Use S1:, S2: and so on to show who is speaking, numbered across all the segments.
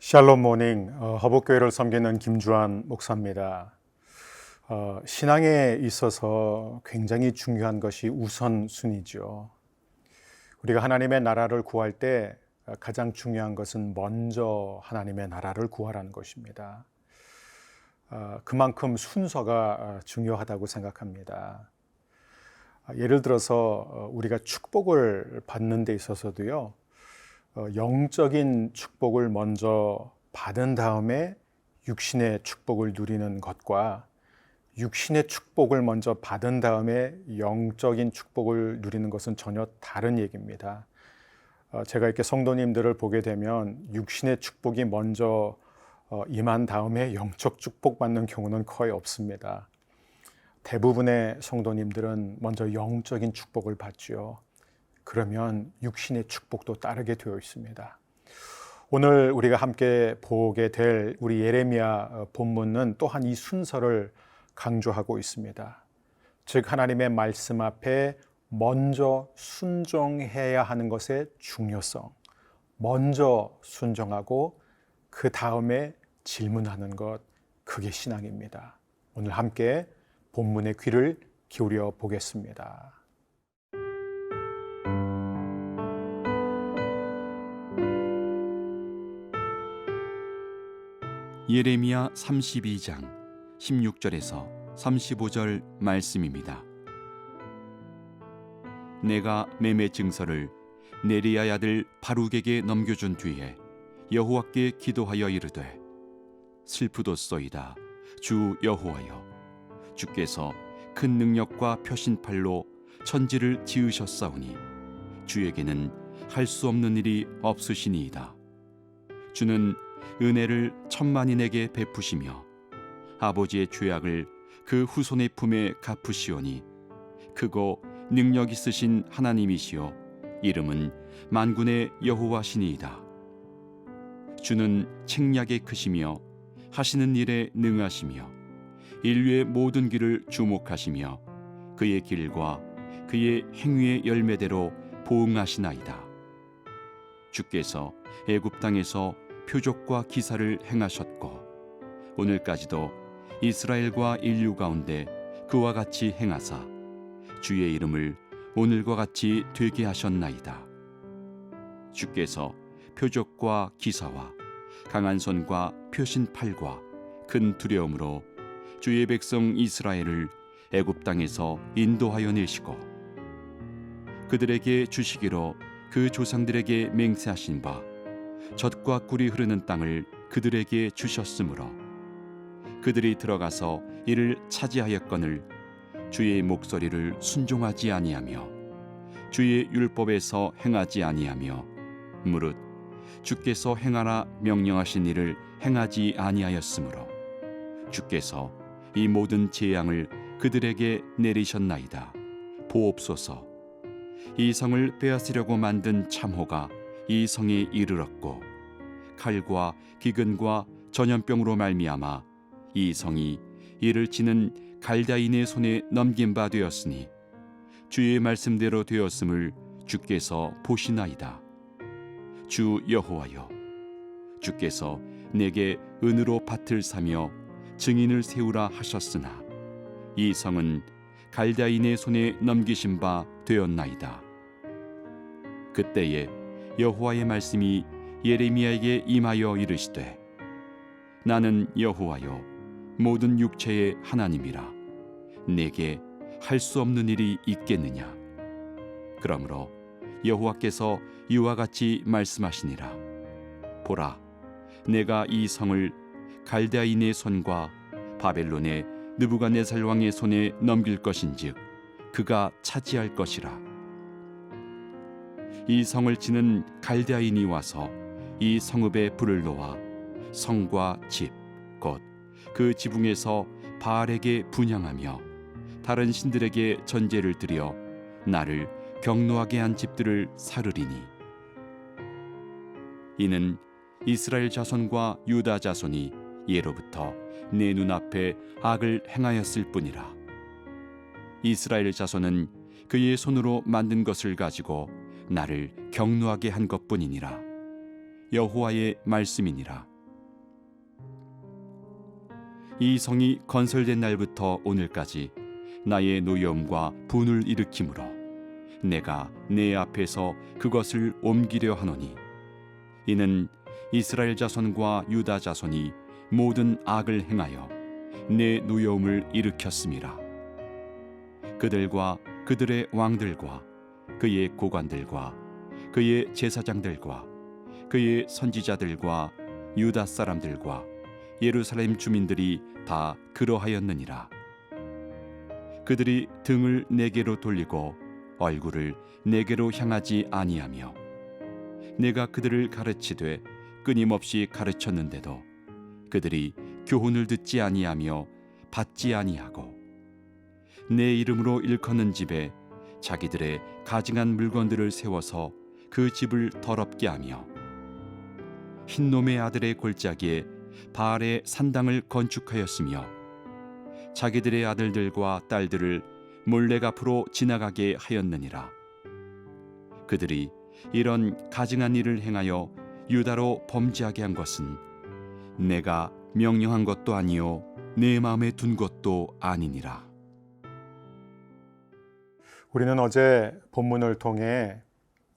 S1: 샬롬 모닝, 허복교회를 섬기는 김주환 목사입니다. 신앙에 있어서 굉장히 중요한 것이 우선순위죠. 우리가 하나님의 나라를 구할 때 가장 중요한 것은 먼저 하나님의 나라를 구하라는 것입니다. 그만큼 순서가 중요하다고 생각합니다. 예를 들어서 우리가 축복을 받는 데 있어서도요, 영적인 축복을 먼저 받은 다음에 육신의 축복을 누리는 것과 육신의 축복을 먼저 받은 다음에 영적인 축복을 누리는 것은 전혀 다른 얘기입니다. 제가 이렇게 성도님들을 보게 되면 육신의 축복이 먼저 임한 다음에 영적 축복 받는 경우는 거의 없습니다. 대부분의 성도님들은 먼저 영적인 축복을 받죠. 그러면 육신의 축복도 따르게 되어 있습니다. 오늘 우리가 함께 보게 될 우리 예레미야 본문은 또한 이 순서를 강조하고 있습니다. 즉 하나님의 말씀 앞에 먼저 순종해야 하는 것의 중요성, 먼저 순종하고 그 다음에 질문하는 것, 그게 신앙입니다. 오늘 함께 본문의 귀를 기울여 보겠습니다.
S2: 예레미야 32장 16절에서 35절 말씀입니다. 내가 매매 증서를 네리야의 아들 바룩에게 넘겨준 뒤에 여호와께 기도하여 이르되 슬프도소이다 주 여호와여, 주께서 큰 능력과 표신팔로 천지를 지으셨사오니 주에게는 할 수 없는 일이 없으시니이다. 주는 은혜를 천만인에게 베푸시며 아버지의 죄악을 그 후손의 품에 갚으시오니 크고 능력 있으신 하나님이시요 이름은 만군의 여호와시니이다. 주는 책략에 크시며 하시는 일에 능하시며 인류의 모든 길을 주목하시며 그의 길과 그의 행위의 열매대로 보응하시나이다. 주께서 애굽 땅에서 표적과 기사를 행하셨고 오늘까지도 이스라엘과 인류 가운데 그와 같이 행하사 주의 이름을 오늘과 같이 되게 하셨나이다. 주께서 표적과 기사와 강한 손과 표신팔과 큰 두려움으로 주의 백성 이스라엘을 애굽 땅에서 인도하여 내시고 그들에게 주시기로 그 조상들에게 맹세하신 바 젖과 꿀이 흐르는 땅을 그들에게 주셨으므로 그들이 들어가서 이를 차지하였거늘 주의 목소리를 순종하지 아니하며 주의 율법에서 행하지 아니하며 무릇 주께서 행하라 명령하신 일을 행하지 아니하였으므로 주께서 이 모든 재앙을 그들에게 내리셨나이다. 보옵소서. 이 성을 빼앗으려고 만든 참호가 이 성에 이르렀고 칼과 기근과 전염병으로 말미암아 이 성이 이를 치는 갈대인의 손에 넘긴 바 되었으니 주의 말씀대로 되었음을 주께서 보시나이다. 주 여호와여, 주께서 내게 은으로 밭을 사며 증인을 세우라 하셨으나 이 성은 갈대인의 손에 넘기신 바 되었나이다. 그때에 여호와의 말씀이 예레미야에게 임하여 이르시되 나는 여호와여 모든 육체의 하나님이라 내게 할 수 없는 일이 있겠느냐. 그러므로 여호와께서 이와 같이 말씀하시니라. 보라, 내가 이 성을 갈대아인의 손과 바벨론의 느부갓네살 왕의 손에 넘길 것인즉 그가 차지할 것이라. 이 성을 치는 갈대아인이 와서 이 성읍에 불을 놓아 성과 집 곧 그 지붕에서 바알에게 분향하며 다른 신들에게 전제를 드려 나를 경노하게 한 집들을 사르리니 이는 이스라엘 자손과 유다 자손이 예로부터 내 눈앞에 악을 행하였을 뿐이라. 이스라엘 자손은 그의 손으로 만든 것을 가지고 나를 경노하게 한 것뿐이니라. 여호와의 말씀이니라. 이 성이 건설된 날부터 오늘까지 나의 노여움과 분을 일으키므로 내가 내 앞에서 그것을 옮기려 하노니 이는 이스라엘 자손과 유다 자손이 모든 악을 행하여 내 노여움을 일으켰음이라. 그들과 그들의 왕들과 그의 고관들과 그의 제사장들과 그의 선지자들과 유다 사람들과 예루살렘 주민들이 다 그러하였느니라. 그들이 등을 내게로 돌리고 얼굴을 내게로 향하지 아니하며 내가 그들을 가르치되 끊임없이 가르쳤는데도 그들이 교훈을 듣지 아니하며 받지 아니하고 내 이름으로 일컫는 집에 자기들의 가증한 물건들을 세워서 그 집을 더럽게 하며 흰놈의 아들의 골짜기에 바알의 산당을 건축하였으며 자기들의 아들들과 딸들을 몰렉 앞으로 지나가게 하였느니라. 그들이 이런 가증한 일을 행하여 유다로 범죄하게 한 것은 내가 명령한 것도 아니요 내 마음에 둔 것도 아니니라.
S1: 우리는 어제 본문을 통해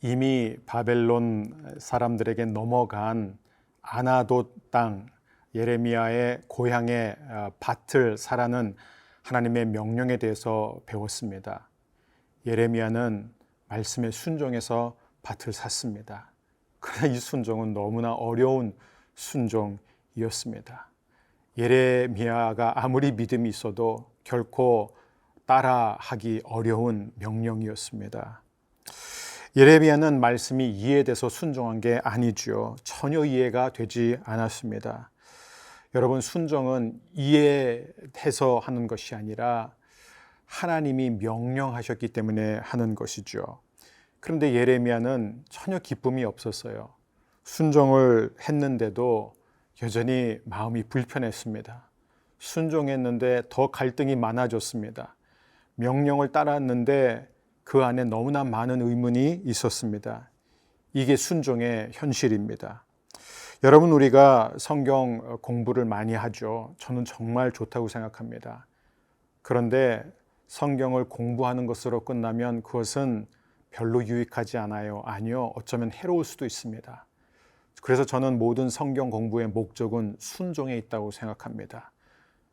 S1: 이미 바벨론 사람들에게 넘어간 아나돗 땅 예레미야의 고향의 밭을 사라는 하나님의 명령에 대해서 배웠습니다. 예레미야는 말씀에 순종해서 밭을 샀습니다. 그러나 이 순종은 너무나 어려운 순종이었습니다. 예레미야가 아무리 믿음이 있어도 결코 따라하기 어려운 명령이었습니다. 예레미야는 말씀이 이해돼서 순종한 게 아니죠. 전혀 이해가 되지 않았습니다. 여러분, 순종은 이해해서 하는 것이 아니라 하나님이 명령하셨기 때문에 하는 것이죠. 그런데 예레미야는 전혀 기쁨이 없었어요. 순종을 했는데도 여전히 마음이 불편했습니다. 순종했는데 더 갈등이 많아졌습니다. 명령을 따랐는데 그 안에 너무나 많은 의문이 있었습니다. 이게 순종의 현실입니다. 여러분, 우리가 성경 공부를 많이 하죠. 저는 정말 좋다고 생각합니다. 그런데 성경을 공부하는 것으로 끝나면 그것은 별로 유익하지 않아요. 아니요, 어쩌면 해로울 수도 있습니다. 그래서 저는 모든 성경 공부의 목적은 순종에 있다고 생각합니다.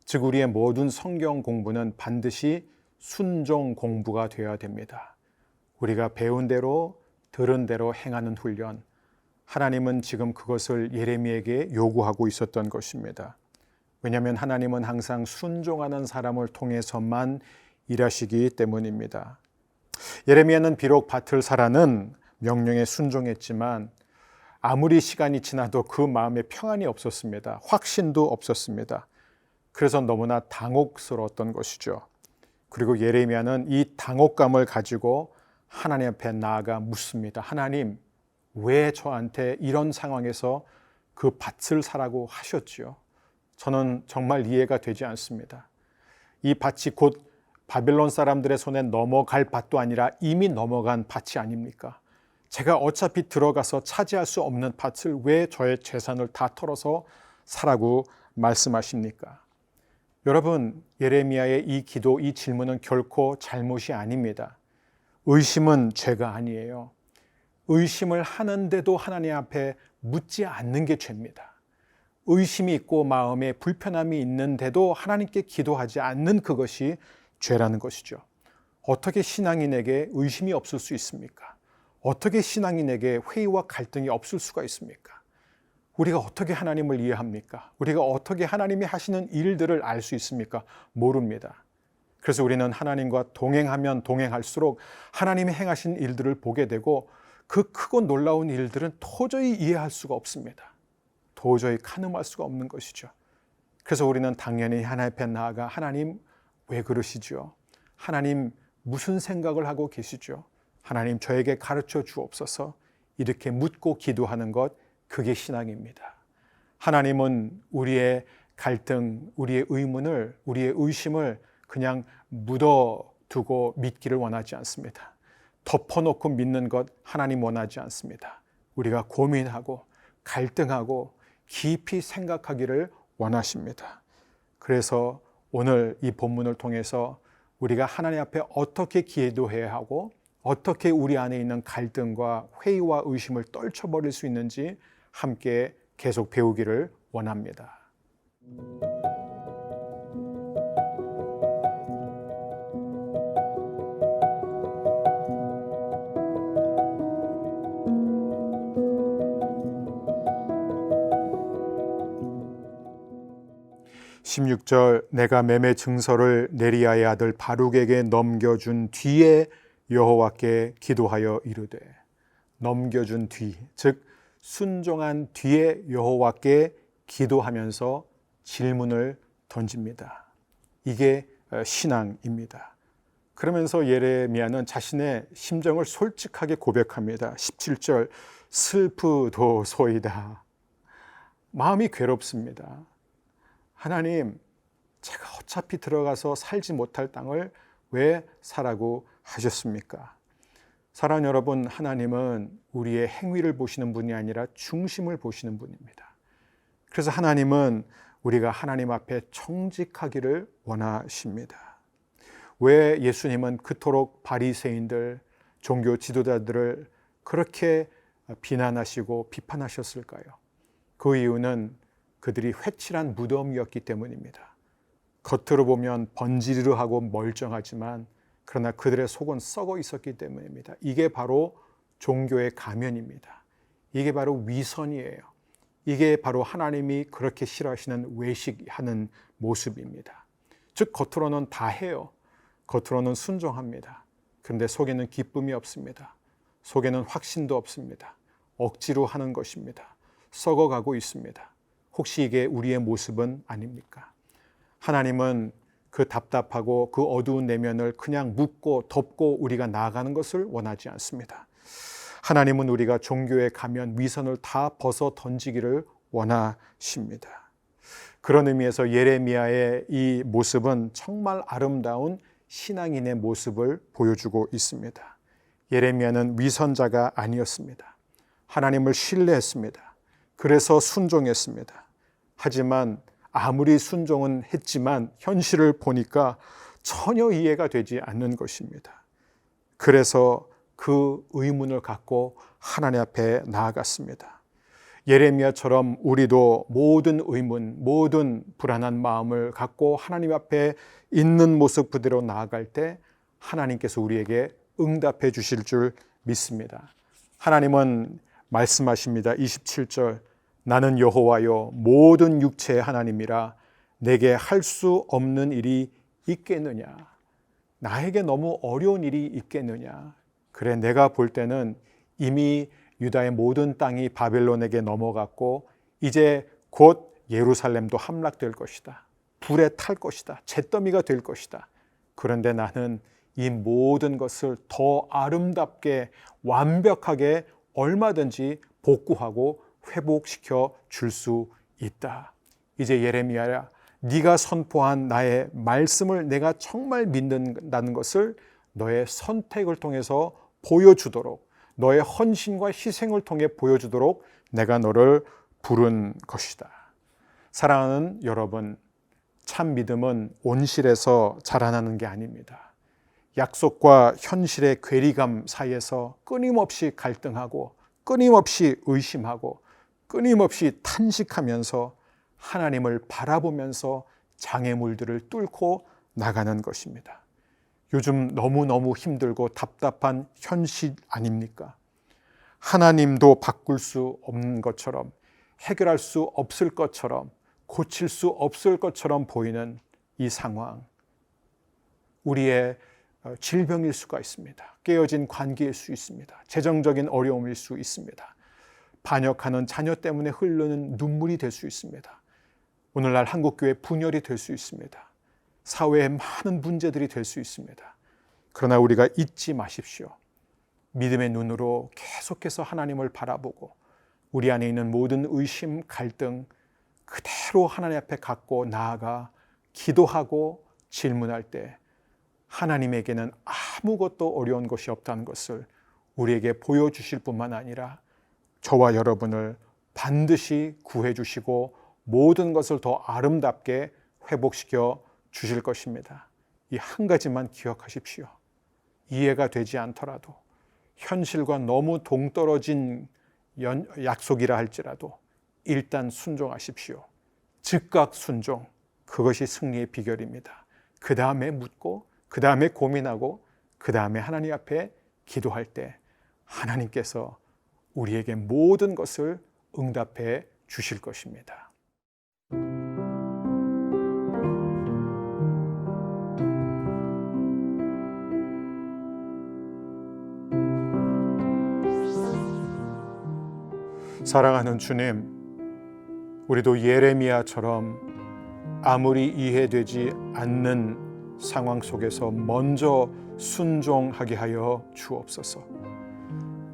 S1: 즉, 우리의 모든 성경 공부는 반드시 순종 공부가 되어야 됩니다. 우리가 배운 대로 들은 대로 행하는 훈련, 하나님은 지금 그것을 예레미야에게 요구하고 있었던 것입니다. 왜냐하면 하나님은 항상 순종하는 사람을 통해서만 일하시기 때문입니다. 예레미야는 비록 밭을 사라는 명령에 순종했지만 아무리 시간이 지나도 그 마음에 평안이 없었습니다. 확신도 없었습니다. 그래서 너무나 당혹스러웠던 것이죠. 그리고 예레미야는 이 당혹감을 가지고 하나님 앞에 나아가 묻습니다. 하나님, 왜 저한테 이런 상황에서 그 밭을 사라고 하셨지요? 저는 정말 이해가 되지 않습니다. 이 밭이 곧 바벨론 사람들의 손에 넘어갈 밭도 아니라 이미 넘어간 밭이 아닙니까? 제가 어차피 들어가서 차지할 수 없는 밭을 왜 저의 재산을 다 털어서 사라고 말씀하십니까? 여러분, 예레미야의 이 기도, 이 질문은 결코 잘못이 아닙니다. 의심은 죄가 아니에요. 의심을 하는데도 하나님 앞에 묻지 않는 게 죄입니다. 의심이 있고 마음에 불편함이 있는데도 하나님께 기도하지 않는 그것이 죄라는 것이죠. 어떻게 신앙인에게 의심이 없을 수 있습니까? 어떻게 신앙인에게 회의와 갈등이 없을 수가 있습니까? 우리가 어떻게 하나님을 이해합니까? 우리가 어떻게 하나님이 하시는 일들을 알 수 있습니까? 모릅니다. 그래서 우리는 하나님과 동행하면 동행할수록 하나님이 행하신 일들을 보게 되고 그 크고 놀라운 일들은 도저히 이해할 수가 없습니다. 도저히 가늠할 수가 없는 것이죠. 그래서 우리는 당연히 하나님 앞에 나아가 하나님 왜 그러시죠? 하나님 무슨 생각을 하고 계시죠? 하나님 저에게 가르쳐 주옵소서. 이렇게 묻고 기도하는 것, 그게 신앙입니다. 하나님은 우리의 갈등, 우리의 의문을, 우리의 의심을 그냥 묻어두고 믿기를 원하지 않습니다. 덮어놓고 믿는 것 하나님 원하지 않습니다. 우리가 고민하고 갈등하고 깊이 생각하기를 원하십니다. 그래서 오늘 이 본문을 통해서 우리가 하나님 앞에 어떻게 기도해야 하고 어떻게 우리 안에 있는 갈등과 회의와 의심을 떨쳐버릴 수 있는지 함께 계속 배우기를 원합니다. 16절 내가 매매 증서를 네리야의 아들 바룩에게 넘겨준 뒤에 여호와께 기도하여 이르되, 넘겨준 뒤, 즉 순종한 뒤에 여호와께 기도하면서 질문을 던집니다. 이게 신앙입니다. 그러면서 예레미야는 자신의 심정을 솔직하게 고백합니다. 17절 슬프도소이다. 마음이 괴롭습니다. 하나님, 제가 어차피 들어가서 살지 못할 땅을 왜 사라고 하셨습니까? 사랑하는 여러분, 하나님은 우리의 행위를 보시는 분이 아니라 중심을 보시는 분입니다. 그래서 하나님은 우리가 하나님 앞에 정직하기를 원하십니다. 왜 예수님은 그토록 바리새인들, 종교 지도자들을 그렇게 비난하시고 비판하셨을까요? 그 이유는 그들이 회칠한 무덤이었기 때문입니다. 겉으로 보면 번지르르하고 멀쩡하지만 그러나 그들의 속은 썩어 있었기 때문입니다. 이게 바로 종교의 가면입니다. 이게 바로 위선이에요. 이게 바로 하나님이 그렇게 싫어하시는 외식하는 모습입니다. 즉 겉으로는 다 해요. 겉으로는 순종합니다. 그런데 속에는 기쁨이 없습니다. 속에는 확신도 없습니다. 억지로 하는 것입니다. 썩어가고 있습니다. 혹시 이게 우리의 모습은 아닙니까? 하나님은 그 답답하고 그 어두운 내면을 그냥 묻고 덮고 우리가 나아가는 것을 원하지 않습니다. 하나님은 우리가 종교에 가면 위선을 다 벗어 던지기를 원하십니다. 그런 의미에서 예레미야의 이 모습은 정말 아름다운 신앙인의 모습을 보여주고 있습니다. 예레미야는 위선자가 아니었습니다. 하나님을 신뢰했습니다. 그래서 순종했습니다. 하지만 아무리 순종은 했지만 현실을 보니까 전혀 이해가 되지 않는 것입니다. 그래서 그 의문을 갖고 하나님 앞에 나아갔습니다. 예레미야처럼 우리도 모든 의문, 모든 불안한 마음을 갖고 하나님 앞에 있는 모습 그대로 나아갈 때 하나님께서 우리에게 응답해 주실 줄 믿습니다. 하나님은 말씀하십니다. 27절 나는 여호와여 모든 육체의 하나님이라 내게 할 수 없는 일이 있겠느냐. 나에게 너무 어려운 일이 있겠느냐. 그래 내가 볼 때는 이미 유다의 모든 땅이 바벨론에게 넘어갔고 이제 곧 예루살렘도 함락될 것이다. 불에 탈 것이다. 잿더미가 될 것이다. 그런데 나는 이 모든 것을 더 아름답게 완벽하게 얼마든지 복구하고 회복시켜 줄 수 있다. 이제 예레미야야, 네가 선포한 나의 말씀을 내가 정말 믿는다는 것을 너의 선택을 통해서 보여주도록, 너의 헌신과 희생을 통해 보여주도록 내가 너를 부른 것이다. 사랑하는 여러분, 참 믿음은 온실에서 자라나는 게 아닙니다. 약속과 현실의 괴리감 사이에서 끊임없이 갈등하고 끊임없이 의심하고 끊임없이 탄식하면서 하나님을 바라보면서 장애물들을 뚫고 나가는 것입니다. 요즘 너무너무 힘들고 답답한 현실 아닙니까? 하나님도 바꿀 수 없는 것처럼, 해결할 수 없을 것처럼, 고칠 수 없을 것처럼 보이는 이 상황, 우리의 질병일 수가 있습니다. 깨어진 관계일 수 있습니다. 재정적인 어려움일 수 있습니다. 반역하는 자녀 때문에 흐르는 눈물이 될 수 있습니다. 오늘날 한국교회 분열이 될 수 있습니다. 사회에 많은 문제들이 될 수 있습니다. 그러나 우리가 잊지 마십시오. 믿음의 눈으로 계속해서 하나님을 바라보고 우리 안에 있는 모든 의심, 갈등 그대로 하나님 앞에 갖고 나아가 기도하고 질문할 때 하나님에게는 아무것도 어려운 것이 없다는 것을 우리에게 보여주실 뿐만 아니라 저와 여러분을 반드시 구해 주시고 모든 것을 더 아름답게 회복시켜 주실 것입니다. 이 한 가지만 기억하십시오. 이해가 되지 않더라도, 현실과 너무 동떨어진 약속이라 할지라도 일단 순종하십시오. 즉각 순종, 그것이 승리의 비결입니다. 그 다음에 묻고, 그 다음에 고민하고, 그 다음에 하나님 앞에 기도할 때 하나님께서 우리에게 모든 것을 응답해 주실 것입니다. 사랑하는 주님, 우리도 예레미야처럼 아무리 이해되지 않는 상황 속에서 먼저 순종하게 하여 주옵소서.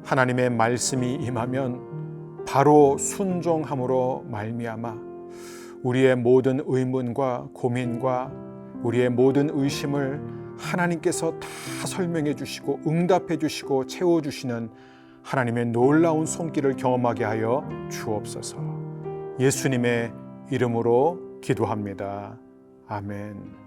S1: 하나님의 말씀이 임하면 바로 순종함으로 말미암아 우리의 모든 의문과 고민과 우리의 모든 의심을 하나님께서 다 설명해 주시고 응답해 주시고 채워 주시는 하나님의 놀라운 손길을 경험하게 하여 주옵소서. 예수님의 이름으로 기도합니다. 아멘.